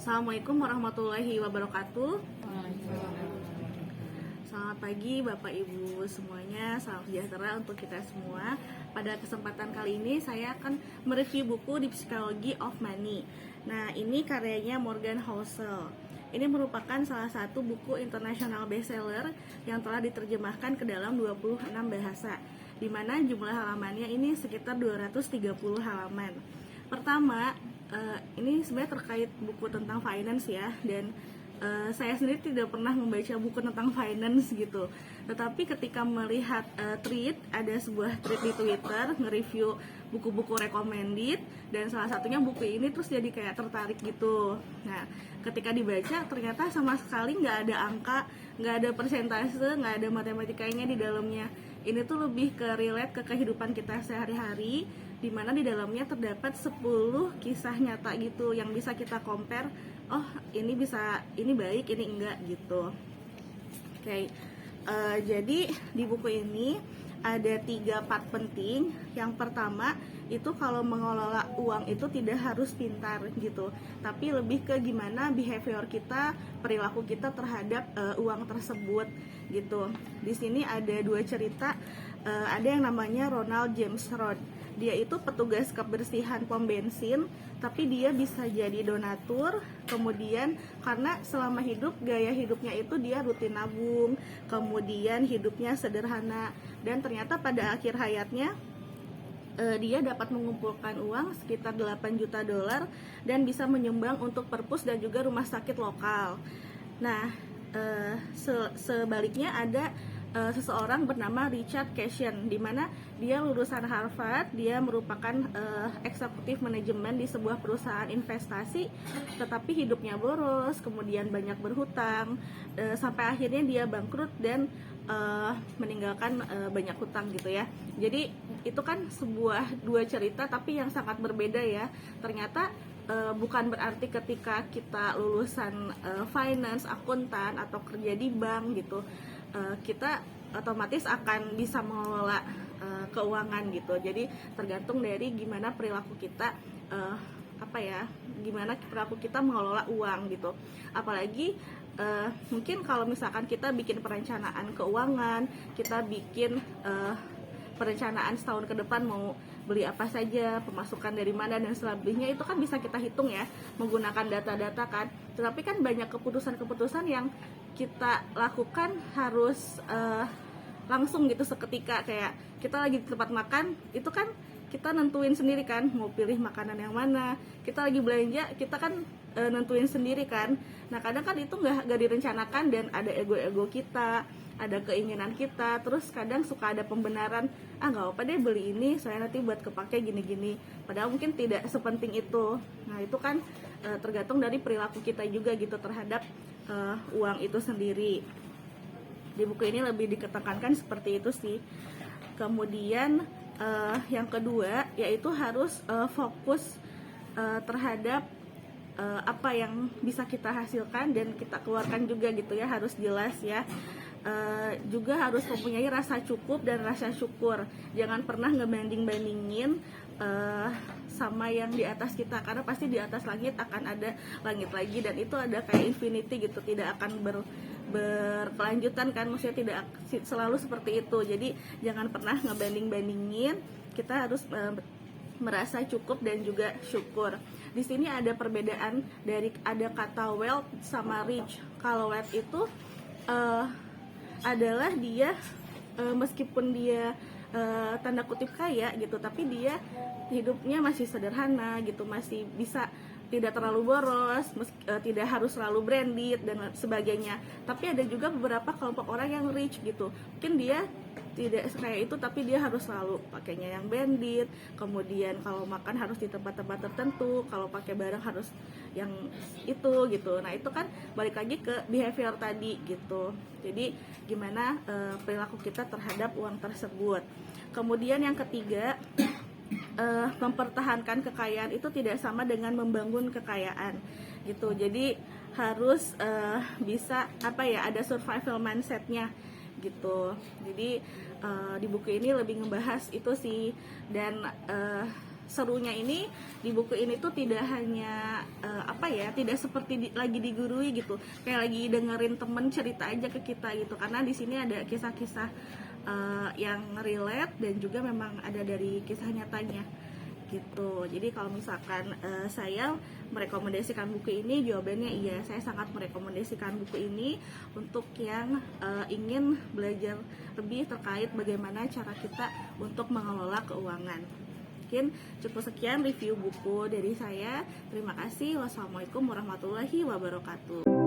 Assalamualaikum warahmatullahi wabarakatuh. Selamat pagi Bapak Ibu semuanya, salam sejahtera untuk kita semua. Pada kesempatan kali ini saya akan mereview buku The Psychology of Money. Nah, ini karyanya Morgan Housel. Ini merupakan salah satu buku internasional bestseller yang telah diterjemahkan ke dalam 26 bahasa, di mana jumlah halamannya ini sekitar 230 halaman. Pertama, ini sebenarnya terkait buku tentang finance ya, dan saya sendiri tidak pernah membaca buku tentang finance gitu. Tetapi ketika melihat ada sebuah tweet di Twitter nge-review buku-buku recommended, dan salah satunya buku ini, terus jadi kayak tertarik gitu. Nah, ketika dibaca ternyata sama sekali nggak ada angka, nggak ada persentase, nggak ada matematikanya di dalamnya. Ini tuh lebih ke relate ke kehidupan kita sehari-hari, di mana di dalamnya terdapat 10 kisah nyata gitu yang bisa kita compare. Oh, ini baik, ini enggak gitu. Oke. Jadi di buku ini ada 3 part penting. Yang pertama itu kalau mengelola uang itu tidak harus pintar gitu, tapi lebih ke gimana behavior kita, perilaku kita terhadap uang tersebut gitu. Di sini ada 2 cerita. Ada yang namanya Ronald James Rod. Dia itu petugas kebersihan pom bensin, tapi dia bisa jadi donatur. Kemudian karena selama hidup, gaya hidupnya itu dia rutin nabung, kemudian hidupnya sederhana, dan ternyata pada akhir hayatnya dia dapat mengumpulkan uang sekitar 8 juta dolar dan bisa menyumbang untuk perpus dan juga rumah sakit lokal. Nah, sebaliknya ada seseorang bernama Richard Cashin, di mana dia lulusan Harvard. Dia merupakan eksekutif manajemen di sebuah perusahaan investasi, tetapi hidupnya boros, kemudian banyak berhutang, sampai akhirnya dia bangkrut dan meninggalkan banyak hutang gitu ya. Jadi itu kan dua cerita tapi yang sangat berbeda ya. Ternyata bukan berarti ketika kita lulusan finance, akuntan, atau kerja di bank gitu, kita otomatis akan bisa mengelola keuangan gitu. Jadi tergantung dari gimana perilaku kita, gimana perilaku kita mengelola uang gitu. Apalagi mungkin kalau misalkan kita bikin perencanaan keuangan, kita bikin perencanaan setahun ke depan mau beli apa saja, pemasukan dari mana, dan selebihnya itu kan bisa kita hitung ya menggunakan data-data kan. Tetapi kan banyak keputusan-keputusan yang kita lakukan harus langsung gitu seketika. Kayak kita lagi di tempat makan, itu kan kita nentuin sendiri kan mau pilih makanan yang mana. Kita lagi belanja, kita kan nentuin sendiri kan. Nah, kadang kan itu nggak direncanakan, dan ada ego-ego kita, ada keinginan kita, terus kadang suka ada pembenaran, nggak apa deh beli ini, soalnya nanti buat kepake gini-gini, padahal mungkin tidak sepenting itu. Nah, itu kan tergantung dari perilaku kita juga gitu terhadap uang itu sendiri. Di buku ini lebih ditekankan seperti itu sih. Kemudian yang kedua yaitu harus fokus terhadap apa yang bisa kita hasilkan dan kita keluarkan juga gitu ya, harus jelas ya. Juga harus mempunyai rasa cukup dan rasa syukur. Jangan pernah ngebanding-bandingin sama yang di atas kita, karena pasti di atas langit akan ada langit lagi, dan itu ada kayak infinity gitu, tidak akan berkelanjutan kan, maksudnya tidak selalu seperti itu. Jadi jangan pernah ngebanding-bandingin, kita harus merasa cukup dan juga syukur. Di sini ada perbedaan dari ada kata wealth sama rich. Kalau wealth itu adalah dia meskipun dia tanda kutip kaya gitu, tapi dia hidupnya masih sederhana gitu, masih bisa tidak terlalu boros, tidak harus selalu branded dan sebagainya. Tapi ada juga beberapa kelompok orang yang rich gitu, mungkin dia tidak kayak itu, tapi dia harus selalu pakainya yang branded, kemudian kalau makan harus di tempat-tempat tertentu, kalau pakai barang harus yang itu gitu. Nah, itu kan balik lagi ke behavior tadi gitu. Jadi gimana perilaku kita terhadap uang tersebut. Kemudian yang ketiga, mempertahankan kekayaan itu tidak sama dengan membangun kekayaan gitu. Jadi harus bisa ada survival mindsetnya gitu. Jadi di buku ini lebih ngebahas itu sih. Dan serunya ini di buku ini tuh tidak hanya tidak seperti lagi digurui gitu, kayak lagi dengerin temen cerita aja ke kita gitu, karena di sini ada kisah-kisah yang relate dan juga memang ada dari kisah nyatanya gitu. Jadi kalau misalkan saya merekomendasikan buku ini, jawabannya iya, saya sangat merekomendasikan buku ini untuk yang ingin belajar lebih terkait bagaimana cara kita untuk mengelola keuangan. Mungkin cukup sekian review buku dari saya. Terima kasih. Wassalamualaikum warahmatullahi wabarakatuh.